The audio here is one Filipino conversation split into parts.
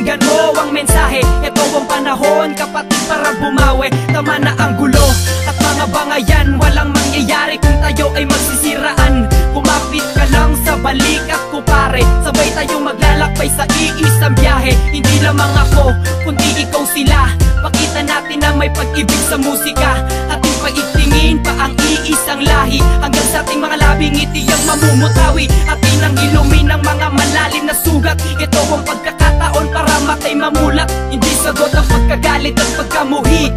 Pakinggan mo ang mensahe, ito ang panahon kapatid para bumawi. Tama na ang gulo at mga bangayan, walang mangyayari kung tayo ay magsisiraan. Kumapit ka lang sa balikat ko pare, sabay tayong maglalakbay sa iisang biyahe. Hindi lamang ako, kundi ikaw sila. Pakita natin na may pag-ibig sa musika, ating paigtingin pa ang iisang lahi. Hanggang sa ating mga labing ngiti ang mamumutawi, atin ang ilumin ng mga malalim na sugat. Ito ang pagkakataon para matay mamulat, hindi sagot ang pagkagalit at pagkamuhi.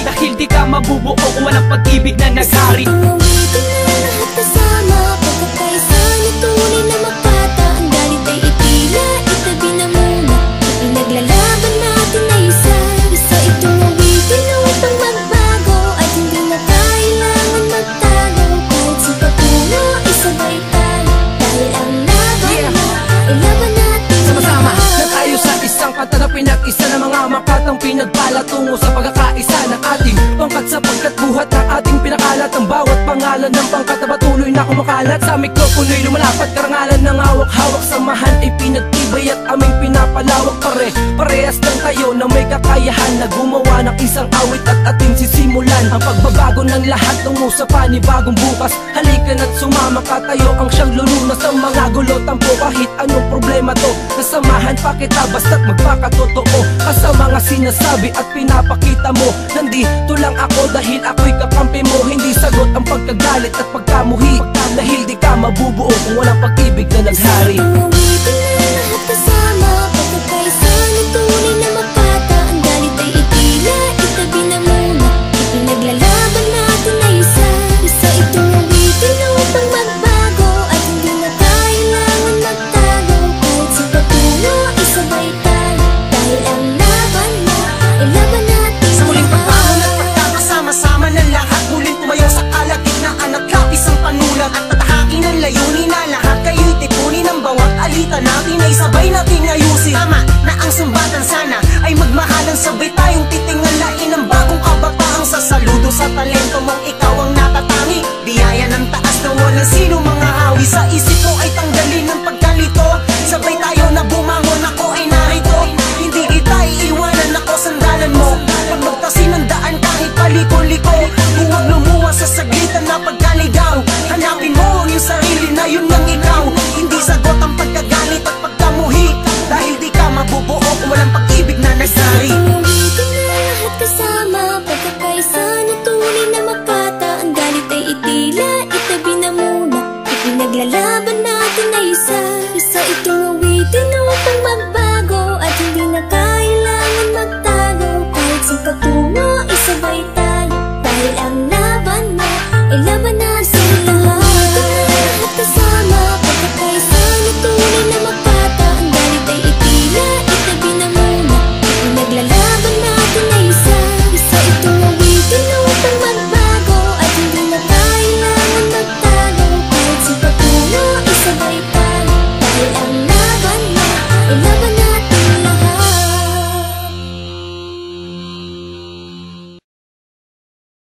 Dahil di ka mabubuo kung walang pag-ibig na naghari. Umawitin na lahat kasama, pagkakaisa na tunay na magkataan. Galit ay itila, itabi na muna, ipinaglalaban natin ay isa. Isa itong awitin upang magbago, at hindi na kailangan magtago. Kahit sa patulo, isabay tayo, dahil ang laban na ay laban natin. Sama-sama na tayo sa isang kanta na pinag-isa ng mga makatang pinagpala tungo sa pagkakaisa ng ating pangkat, sapagkat buhat ng ating pinakalat. Ang bawat pangalan ng pangkat na patuloy na kumakalat sa mikropono'y lumalapat. Karangalan ng hawak-hawak, samahan ay pinagtibay at aming pinapalawak. Parehas lang tayo na may kakayahan na gumawa ng isang awit at ating sisimulan ang pagbabago ng lahat tungo sa panibagong bukas. Halika na't sumama ka, tayo ang siyang lulunas sa mga gulo. Tampo kahit anong problema to, nasamahan pa kita basta't magpakatotoo ka sa mga sinasabi at pinapakita mo. Nandito lang ako dahil ako'y kakampi mo, hindi sagot ang pagkagalit at pagkamuhi. Dahil di ka mabubuo kung walang pag-ibig na naghari. Umawitin na